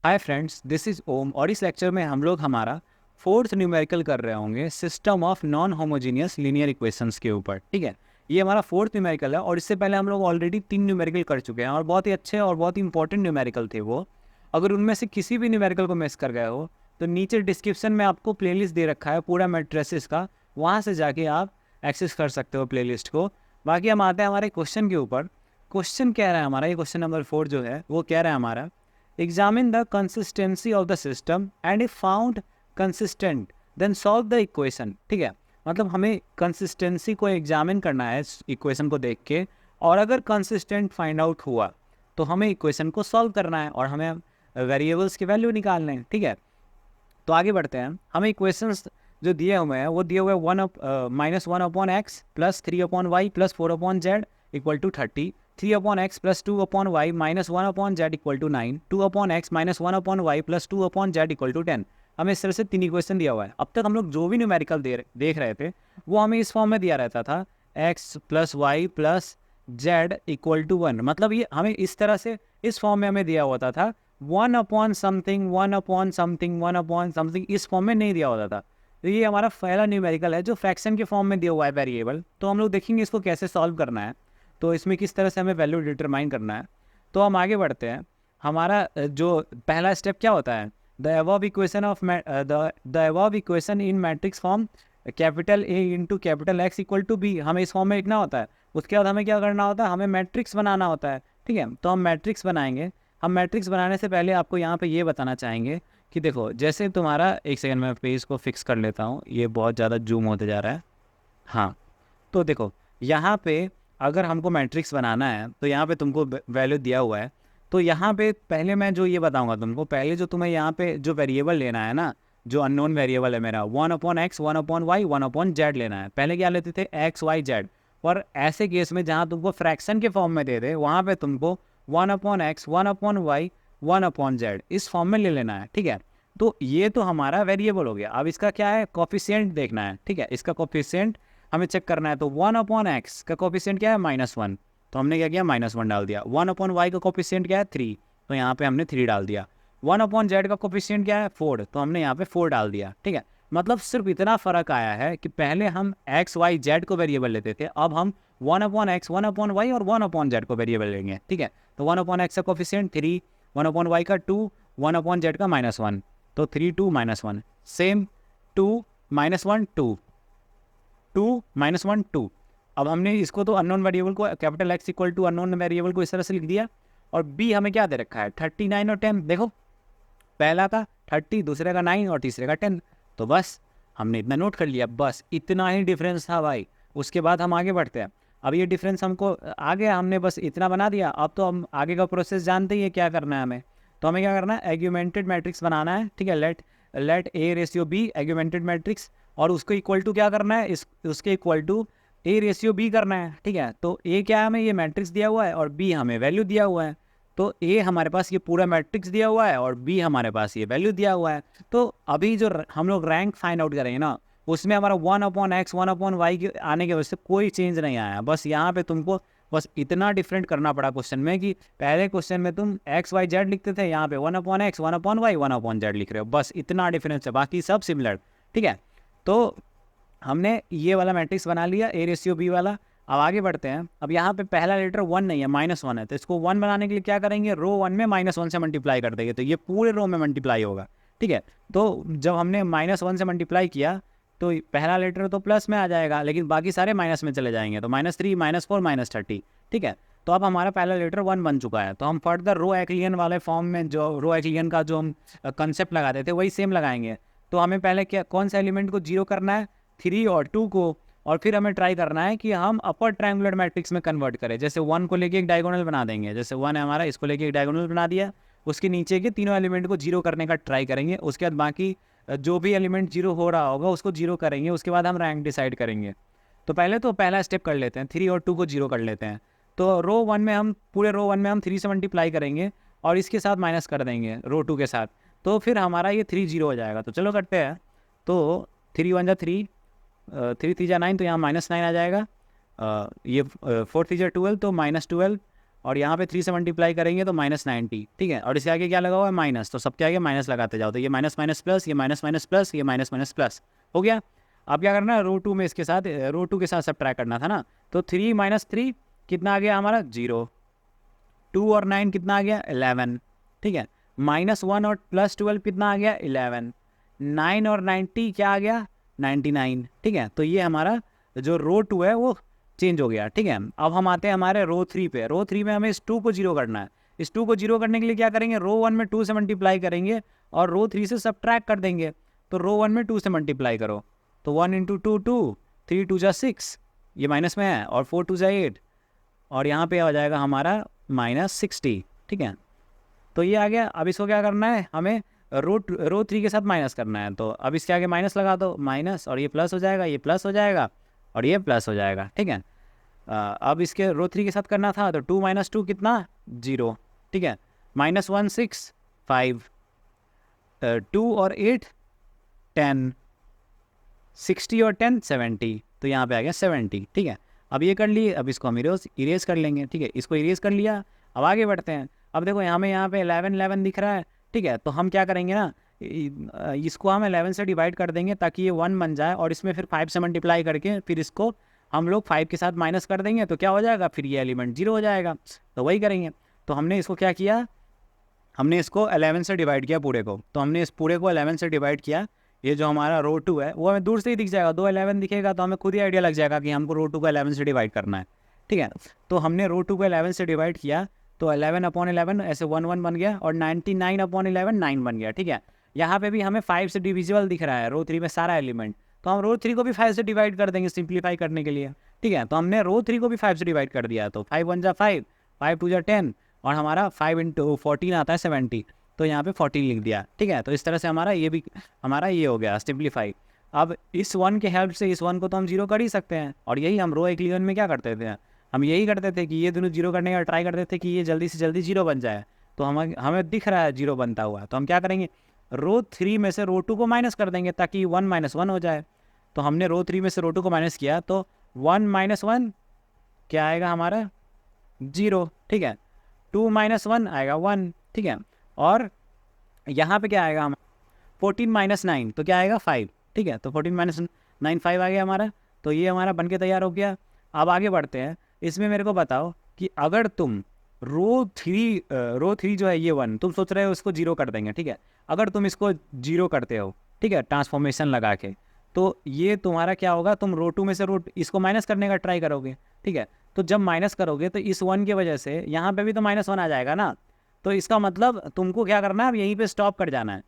Hi friends, this is ओम और इस lecture में हम लोग हमारा फोर्थ न्यूमेरिकल कर रहे होंगे system of non homogeneous linear equations के ऊपर। ठीक है, ये हमारा फोर्थ न्यूमेरिकल है और इससे पहले हम लोग ऑलरेडी 3 न्यूमेरिकल कर चुके हैं और बहुत ही अच्छे और बहुत ही इंपॉर्टेंट न्यूमेरिकल थे वो। अगर उनमें से किसी भी न्यूमेरिकल को मिस कर गए हो तो नीचे डिस्क्रिप्शन में आपको प्लेलिस्ट दे रखा है पूरा मैट्रिसेस का, वहाँ से जाके आप एक्सेस कर सकते हो प्लेलिस्ट को। बाकी हम आते हैं हमारे क्वेश्चन के ऊपर। क्वेश्चन कह रहा है हमारा, ये क्वेश्चन नंबर 4 जो है वो कह रहा है हमारा, examine the consistency of the system and if found consistent then solve the equation। ठीक है, मतलब हमें कंसिस्टेंसी को एग्जामिन करना है इक्वेशन को देख के, और अगर कंसिस्टेंट फाइंड आउट हुआ तो हमें इक्वेशन को सॉल्व करना है और हमें वेरिएबल्स की वैल्यू निकालना है। ठीक है, तो आगे बढ़ते हैं। हमें इक्वेशंस जो दिए हुए हैं वो दिए हुए -1/x plus 3/y plus 4/z equal to 30, 3/x plus 2/y minus 1/z equal to 9, 2/x minus 1/y plus 2/z equal to 10। हमें इस तरह से 3 इक्वेशन दिया हुआ है। अब तक हम लोग जो भी न्यूमेरिकल देख रहे थे वो हमें इस फॉर्म में दिया रहता था, x plus y plus z equal to 1। मतलब ये हमें इस तरह से इस फॉर्म में हमें दिया होता था, 1/समथिंग 1/समथिंग 1/समथिंग, इस फॉर्म में नहीं दिया होता था। तो ये हमारा पहला न्यूमेरिकल है जो फ्रैक्शन के फॉर्म में दिया हुआ है वेरिएबल। तो हम लोग देखेंगे इसको कैसे सॉल्व करना है, तो इसमें किस तरह से हमें वैल्यू डिटरमाइन करना है। तो हम आगे बढ़ते हैं। हमारा जो पहला स्टेप क्या होता है, the above equation in matrix form capital A into capital X equal to B, हमें इस फॉर्म में लिखना होता है। उसके बाद हमें क्या करना होता है, हमें मैट्रिक्स बनाना होता है। ठीक है, तो हम मैट्रिक्स बनाएंगे। हम मैट्रिक्स बनाने से पहले आपको यहाँ पे ये बताना चाहेंगे कि देखो, जैसे तुम्हारा, एक सेकंड में पेज को फिक्स कर लेता हूँ, ये बहुत ज़्यादा जूम होते जा रहा है। हाँ, तो देखो यहाँ पे अगर हमको मैट्रिक्स बनाना है तो यहाँ पे तुमको वैल्यू दिया हुआ है। तो यहाँ पे पहले मैं जो ये बताऊँगा तुमको, पहले जो तुम्हें यहाँ पे जो वेरिएबल लेना है ना, जो अननोन वेरिएबल है मेरा, 1/x 1/y 1/z लेना है। पहले क्या लेते थे, x y z। और ऐसे केस में जहाँ तुमको फ्रैक्शन के फॉर्म में दे दे, वहाँ पे तुमको 1/x 1/y 1/z इस फॉर्म में ले लेना है। ठीक है, तो ये तो हमारा वेरिएबल हो गया। अब इसका क्या है, कोफिशिएंट देखना है। ठीक है, इसका कोफिशिएंट हमें चेक करना है। तो 1/x का कोफिशिएंट क्या है, -1, तो हमने क्या किया, -1 डाल दिया। 1/y का कोफिशिएंट क्या है, 3, तो यहाँ पे हमने 3 डाल दिया। 1/z का कोफिशिएंट क्या है, 4, तो हमने यहाँ पे 4 डाल दिया। ठीक है, मतलब सिर्फ इतना फ़र्क आया है कि पहले हम x y z को वेरिएबल लेते थे, अब हम 1/x 1/y और 1/z को वेरिएबल लेंगे। ठीक है, तो 1/x का कोफिशिएंट 3, 1/y का 2, 1/z का -1, तो 3 2 -1, सेम 2 -1 2 2 -1 2। अब हमने इसको तो अननोन वेरिएबल को capital X equal to unknown variable को इस तरह से लिख दिया। और B हमें क्या दे रखा है, 39 और 10। देखो, पहला का 30, दूसरे का 9 और तीसरे का 10। तो बस हमने इतना नोट कर लिया, बस इतना ही डिफरेंस था भाई। उसके बाद हम आगे बढ़ते हैं। अब ये डिफरेंस हमको आ गया, हमने बस इतना बना दिया। अब तो हम आगे का प्रोसेस जानते ही है क्या करना है हमें। तो हमें क्या करना है, एग्यूमेंटेड मैट्रिक्स बनाना है। ठीक है, let A ratio B augmented matrix, और उसको इक्वल टू क्या करना है, उसके equal to A ratio B करना है। ठीक है, तो A क्या है, हमें ये मैट्रिक्स दिया हुआ है और B हमें वैल्यू दिया हुआ है। तो A हमारे पास ये पूरा मैट्रिक्स दिया हुआ है और B हमारे पास ये वैल्यू दिया हुआ है। तो अभी जो हम लोग रैंक फाइंड आउट करेंगे ना, उसमें हमारा 1/x 1/y के आने की वजह से कोई चेंज नहीं आया। बस यहाँ पे तुमको बस इतना डिफरेंट करना पड़ा क्वेश्चन में कि पहले क्वेश्चन में तुम x y z लिखते थे, यहाँ पे 1/x 1/y 1/z लिख रहे हो। बस इतना डिफरेंस है, बाकी सब सिमिलर। ठीक है, तो हमने ये वाला मैट्रिक्स बना लिया, A रेशियो B वाला। अब आगे बढ़ते हैं। अब यहाँ पे पहला लेटर 1 नहीं है, -1 है, तो इसको 1 बनाने के लिए क्या करेंगे, रो 1 में -1 से मल्टीप्लाई कर देंगे, तो ये पूरे रो में मल्टीप्लाई होगा। ठीक है, तो जब हमने -1 से मल्टीप्लाई किया तो पहला लेटर तो प्लस में आ जाएगा, लेकिन बाकी सारे माइनस में चले जाएंगे, तो -3 -4 -30। ठीक है, तो अब हमारा पहला लेटर 1 बन चुका है। तो हम फर्दर रो एक्लियन वाले फॉर्म में, जो रो एक्लियन का जो हम कंसेप्ट लगाते थे वही सेम लगाएंगे। तो हमें पहले क्या, कौन सा एलिमेंट को 0 करना है, 3 और 2 को, और फिर हमें ट्राई करना है कि हम अपर ट्रायंगुलर मैट्रिक्स में कन्वर्ट करें। जैसे 1 को लेके एक डायगोनल बना देंगे, जैसे 1 है हमारा, इसको लेके एक डायगोनल बना दिया, उसके नीचे के तीनों एलिमेंट को 0 करने का ट्राई करेंगे। उसके बाद बाकी जो भी एलिमेंट 0 हो रहा होगा उसको 0 करेंगे, उसके बाद हम रैंक डिसाइड करेंगे। तो पहले तो पहला स्टेप कर लेते हैं, 3 और 2 को 0 कर लेते हैं। तो रो 1 में हम, पूरे रो 1 में हम 3 से मल्टीप्लाई करेंगे और इसके साथ माइनस कर देंगे रो 2 के साथ, तो फिर हमारा ये 3 0 हो जाएगा। तो चलो करते हैं। तो 3 1 जा 3, 3 3 जा 9, तो यहाँ -9 आ जाएगा। ये 4 3 जा 12, तो -12, और यहाँ पे 3 से मल्टीप्लाई करेंगे तो -90, ठीक है। और इसके आगे क्या लगा हुआ है माइनस, तो सबके आगे माइनस लगाते जाओ, तो ये माइनस माइनस प्लस, ये माइनस माइनस प्लस, ये माइनस माइनस प्लस हो गया। अब क्या करना है, रो 2 में इसके साथ रो 2 के साथ सब ट्रैक करना था ना, तो 3 - 3 कितना आ गया हमारा 0, 2 और 9 कितना आ गया 11, ठीक है। -1 और +12 कितना आ गया 11, 9 और 90 क्या आ गया 99, ठीक है। तो ये हमारा जो रो 2 है वो चेंज हो गया, ठीक है। अब हम आते हैं हमारे रो 3 पे। रो 3 में हमें इस 2 को 0 करना है। इस 2 को 0 करने के लिए क्या करेंगे, रो 1 में 2 से मल्टीप्लाई करेंगे और रो 3 से सब्ट्रैक्ट कर देंगे। तो रो 1 में 2 से मल्टीप्लाई करो, तो 1 × 2 2, 3 2 6, ये माइनस में है, और 4 2 8, और यहाँ पे आ जाएगा हमारा -60, ठीक है। तो ये आ गया। अब इसको क्या करना है, हमें रो 3 के साथ माइनस करना है, तो अब इसके आगे माइनस लगा दो, माइनस, और ये प्लस हो जाएगा, ये प्लस हो जाएगा, और ये प्लस हो जाएगा, ठीक है। अब इसके रो 3 के साथ करना था, तो 2 - 2 कितना 0, ठीक है। -1 6 5, 2 और 8 10, 60 और 10 70, तो यहाँ पे आ गया 70, ठीक है। अब ये कर लिए, अब इसको हम इरेज कर लेंगे, ठीक है। इसको इरेज कर लिया, अब आगे बढ़ते हैं। अब देखो हमें यहाँ पे 11 11 दिख रहा है, ठीक है। तो हम क्या करेंगे ना, इसको हम 11 से डिवाइड कर देंगे ताकि ये 1 बन जाए, और इसमें फिर 5 से मल्टीप्लाई करके फिर इसको हम लोग 5 के साथ माइनस कर देंगे, तो क्या हो जाएगा, फिर ये एलिमेंट 0 हो जाएगा। तो वही करेंगे। तो हमने इसको क्या किया, हमने इसको 11 से डिवाइड किया पूरे को, तो हमने इस पूरे को 11 से डिवाइड किया। ये जो हमारा रो 2 है वो हमें दूर से ही दिख जाएगा, 2 11 दिखेगा तो हमें खुद ही आइडिया लग जाएगा कि हमको रो 2 को 11 से डिवाइड करना है, ठीक है। तो हमने रो 2 को 11 से डिवाइड किया, तो 11/11 ऐसे 1 1 बन गया, और 99/11 9 बन गया, ठीक है। यहाँ पे भी हमें 5 से डिविजिबल दिख रहा है रो 3 में सारा एलिमेंट, तो हम रो 3 को भी 5 से डिवाइड कर देंगे सिंप्लीफाई करने के लिए, ठीक है। तो हमने रो 3 को भी 5 से डिवाइड कर दिया, तो 5 1 जा 5, 5 2 जा 10, और हमारा 5 × 14 आता है 70, तो यहाँ पे 14 लिख दिया, ठीक है। तो इस तरह से हमारा ये भी हमारा ये हो गया सिंप्लीफाई। अब इस 1 के हेल्प से इस 1 को तो हम 0 कर ही सकते हैं, और यही हम रो इक्वेशन में क्या करते थे, हम यही करते थे कि ये दोनों 0 करने का ट्राई करते थे कि ये जल्दी से जल्दी 0 बन जाए। तो हमें दिख रहा है 0 बनता हुआ, तो हम क्या करेंगे, रो 3 में से रो 2 को माइनस कर देंगे ताकि 1 - 1 हो जाए। तो हमने रो 3 में से रो 2 को माइनस किया, तो 1 - 1 क्या आएगा हमारा 0, ठीक है। 2 - 1 आएगा 1, ठीक है। और यहाँ पे क्या आएगा, हम 14 - 9 तो क्या आएगा 5, ठीक है। तो 14 - 9 5 आ गया हमारा, तो ये हमारा बनके तैयार हो गया। अब आगे बढ़ते हैं। इसमें मेरे को बताओ कि अगर तुम रो 3 जो है ये 1 तुम सोच रहे हो इसको 0 कर देंगे, ठीक है। अगर तुम इसको 0 करते हो, ठीक है, ट्रांसफॉर्मेशन लगा के, तो ये तुम्हारा क्या होगा, तुम रो 2 में से इसको माइनस करने का ट्राई करोगे, ठीक है। तो जब माइनस करोगे तो इस 1 की वजह से यहाँ पे भी तो -1 आ जाएगा ना, तो इसका मतलब तुमको क्या करना है, अब यहीं पे स्टॉप कर जाना है,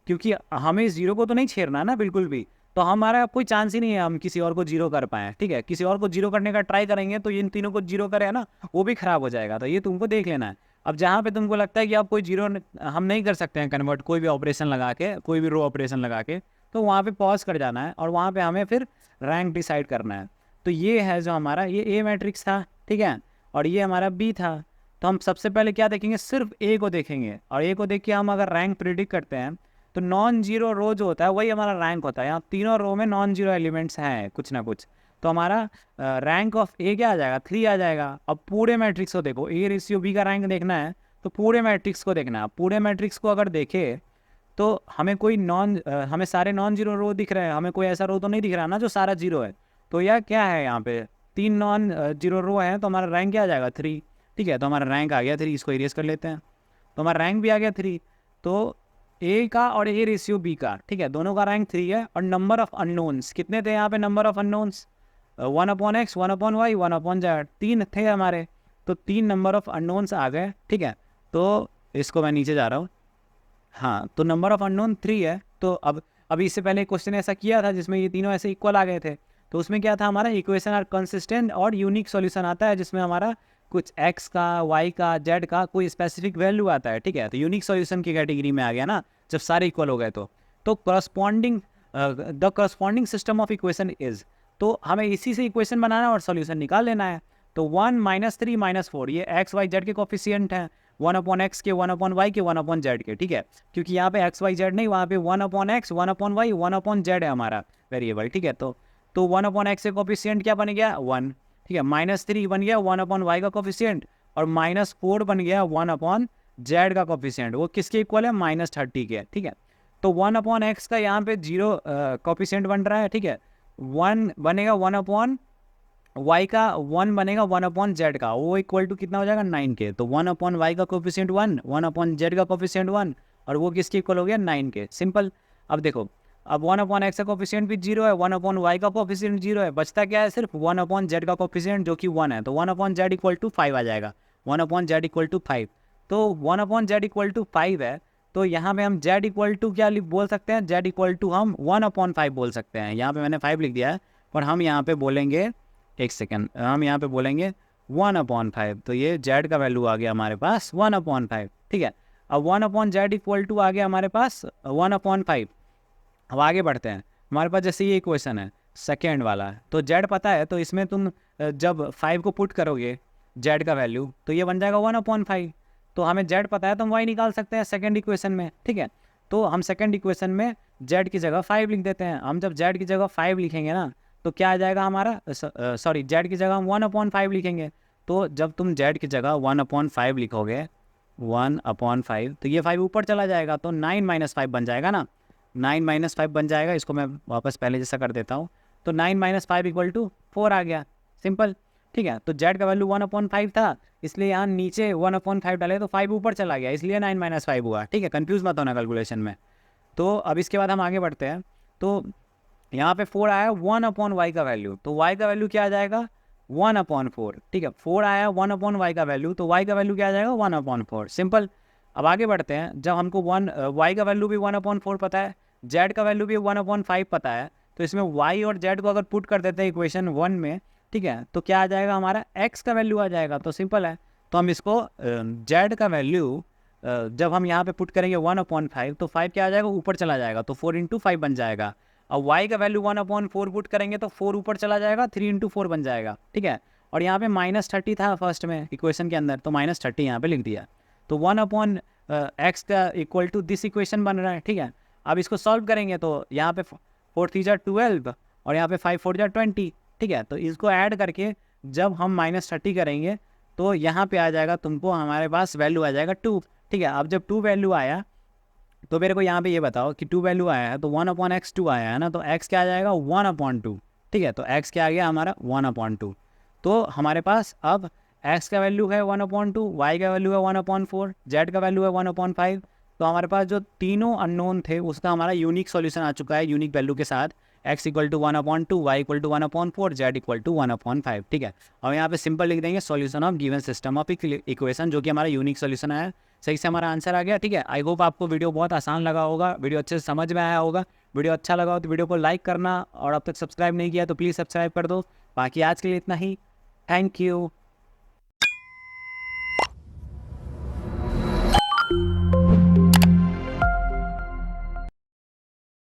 क्योंकि हमें इस 0 को तो नहीं छेड़ना ना बिल्कुल भी। तो हमारा कोई चांस ही नहीं है हम किसी और को 0 कर पाएँ, ठीक है। किसी और को 0 करने का ट्राई करेंगे तो इन तीनों को 0 करे ना, वो भी ख़राब हो जाएगा। तो ये तुमको देख लेना है। अब जहाँ पे तुमको लगता है कि अब कोई 0 हम नहीं कर सकते हैं कन्वर्ट, कोई भी ऑपरेशन लगा के, कोई भी रो ऑपरेशन लगा के, तो वहाँ पे पॉज कर जाना है, और वहाँ पे हमें फिर रैंक डिसाइड करना है। तो ये है जो हमारा ये ए मैट्रिक्स था, ठीक है, और ये हमारा बी था। तो हम सबसे पहले क्या देखेंगे, सिर्फ ए को देखेंगे, और ए को देख के हम अगर रैंक प्रिडिक्ट करते हैं तो नॉन जीरो रो जो होता है वही हमारा रैंक होता है। यहाँ तीनों रो में नॉन जीरो एलिमेंट्स हैं कुछ ना कुछ, तो हमारा रैंक ऑफ ए क्या आ जाएगा 3 आ जाएगा। अब पूरे मैट्रिक्स को देखो, A/B का रैंक देखना है तो पूरे मैट्रिक्स को देखना है। पूरे मैट्रिक्स को अगर देखे तो हमें कोई हमें सारे नॉन जीरो रो दिख रहे हैं, हमें कोई ऐसा रो तो नहीं दिख रहा ना जो सारा जीरो है। तो यह क्या है, यहाँ पे 3 नॉन जीरो रो है, तो हमारा रैंक क्या आ जाएगा 3, ठीक है। तो हमारा रैंक आ गया 3, इसको इरेज कर लेते हैं, तो हमारा रैंक भी आ गया 3। तो ए का और A/B का, ठीक है, दोनों का रैंक 3 है। और नंबर ऑफ अननोन्स कितने थे यहाँ पे, number of unknowns 1/x 1/y 1/z 3 थे हमारे, तो 3 नंबर ऑफ अननोन्स आ गए, ठीक है। तो इसको मैं नीचे जा रहा हूँ, हाँ, तो नंबर ऑफ अननोन 3 है। तो अब अभी इससे पहले क्वेश्चन ऐसा किया था जिसमें ये तीनों ऐसे इक्वल आ गए थे, तो उसमें क्या था, हमारा इक्वेशन आर कंसिस्टेंट और यूनिक सॉल्यूशन आता है, जिसमें हमारा कुछ x का, y का, z का कोई स्पेसिफिक वैल्यू आता है, ठीक है। तो यूनिक सॉल्यूशन की कैटेगरी में आ गया ना जब सारे इक्वल हो गए। तो corresponding the corresponding system of equation is, तो हमें इसी से इक्वेशन बनाना है और सॉल्यूशन निकाल लेना है। तो 1 - 3 - 4 ये x y z के कोफिशिएंट हैं, 1/x के, 1/y के, 1/z के, ठीक है। क्योंकि यहाँ पे x y z नहीं, वहाँ पे 1/x 1/y 1/z है हमारा वेरिएबल, ठीक है। तो 1/x के कोफिशिएंट क्या बन गया 1, ठीक है, -3 बन गया 1/y का कोफिशिएंट, और -4 बन गया 1/z का कोफिशिएंट, वो किसके इक्वल है, -30 के, ठीक है। तो 1/x का यहाँ पे 0 कोफिशिएंट बन रहा है, ठीक है। 1 बनेगा 1/y का, 1 बनेगा 1/z का, वो इक्वल टू कितना हो जाएगा 9 के। तो 1/y का कोफिशिएंट 1, 1/z का कोफिशिएंट 1, और वो किसके इक्वल हो गया 9 के, सिंपल। अब देखो, अब 1/x का कोफिशिएंट भी 0 है, 1/y का कोफिशिएंट 0 है, बचता क्या है, सिर्फ 1/z का कोफिशिएंट जो कि 1 है। तो 1/z इक्वल टू 5 आ जाएगा, 1/z इक्वल टू 5। तो 1/z इक्वल टू 5 है, तो यहाँ पे हम z इक्वल टू क्या बोल सकते हैं, z इक्वल टू हम 1/5 बोल सकते हैं। यहाँ पे मैंने 5 लिख दिया है, पर हम यहाँ पे बोलेंगे, एक सेकेंड, हम यहाँ पे बोलेंगे 1/5। तो ये z का वैल्यू आ गया हमारे पास 1/5, ठीक है। अब 1/z इक्वल टू आ गया हमारे पास 1/5। अब आगे बढ़ते हैं, हमारे पास जैसे ये इक्वेशन है सेकेंड वाला, तो z पता है, तो इसमें तुम जब 5 को पुट करोगे z का वैल्यू, तो ये बन जाएगा 1/5। तो हमें z पता है तो हम y निकाल सकते हैं सेकेंड इक्वेशन में, ठीक है। तो हम सेकेंड इक्वेशन में z की जगह 5 लिख देते हैं। हम जब z की जगह 5 लिखेंगे ना, तो क्या आ जाएगा हमारा, सॉरी z की जगह हम 1/5 लिखेंगे। तो जब तुम z की जगह 1/5 लिखोगे, 1/5, तो ये 5 ऊपर चला जाएगा, तो 9 - 5 बन जाएगा ना, 9 - 5 बन जाएगा। इसको मैं वापस पहले जैसा कर देता हूँ, तो 9 - 5 इक्वल टू 4 आ गया, सिंपल, ठीक है। तो z का वैल्यू 1/5 था, इसलिए यहाँ नीचे 1/5 डाले तो 5 ऊपर चला गया, इसलिए 9 - 5 हुआ, ठीक है। कंफ्यूज मत होना कैलकुलेशन में। तो अब इसके बाद हम आगे बढ़ते हैं, तो यहाँ पे 4 आया 1/y का वैल्यू, तो y का वैल्यू क्या आ जाएगा 1/4, ठीक है। 4 आया 1/y का वैल्यू, तो y का वैल्यू क्या आ जाएगा 1/4, सिंपल। अब आगे बढ़ते हैं, जब हमको y का वैल्यू भी 1/4 पता है, z का वैल्यू भी 1/5 पता है, तो इसमें y और z को अगर पुट कर देते हैं इक्वेशन 1 में, ठीक है, तो क्या आ जाएगा हमारा x का वैल्यू आ जाएगा। तो सिंपल है, तो हम इसको z का वैल्यू जब हम यहाँ पे पुट करेंगे 1/5, तो 5 क्या आ जाएगा, ऊपर चला जाएगा, तो 4 × 5 बन जाएगा। अब y का वैल्यू 1/4 पुट करेंगे तो 4 ऊपर चला जाएगा, 3 × 4 बन जाएगा, ठीक है। और यहाँ पे -30 था फर्स्ट में इक्वेशन के अंदर, तो -30 यहाँ पे लिख दिया। तो 1/x का इक्वल टू दिस इक्वेशन बन रहा है, ठीक है। अब इसको सॉल्व करेंगे तो यहाँ पे 4 × 3 = 12 और यहाँ पे 5 × 4 = 20, ठीक है। तो इसको ऐड करके जब हम -30 करेंगे तो यहाँ पे आ जाएगा, तुमको हमारे पास वैल्यू आ जाएगा 2, ठीक है। अब जब 2 वैल्यू आया, तो मेरे को यहाँ पे ये बताओ कि 2 वैल्यू आया है, तो 1/x 2 आया है ना, तो x क्या आ जाएगा 1/2, ठीक है। तो x क्या आ गया हमारा 1/2। तो हमारे पास अब x का वैल्यू है 1/2, y का वैल्यू है 1/4, z का वैल्यू है 1/5। तो हमारे पास जो तीनों अननोन थे उसका हमारा यूनिक सॉल्यूशन आ चुका है, यूनिक वैल्यू के साथ, x = 1/2, y = 1/4, z = 1/5, ठीक है। और यहाँ पे सिंपल लिख देंगे solution of given system of equation, जो कि हमारा यूनिक सॉल्यूशन है। सही से हमारा आंसर आ गया, ठीक है। आई होप आपको वीडियो बहुत आसान लगा होगा, वीडियो अच्छे से समझ में आया होगा। वीडियो अच्छा लगा हो तो वीडियो को लाइक करना, और अब तक सब्सक्राइब नहीं किया तो प्लीज़ सब्सक्राइब कर दो। बाकी आज के लिए इतना ही, थैंक यू।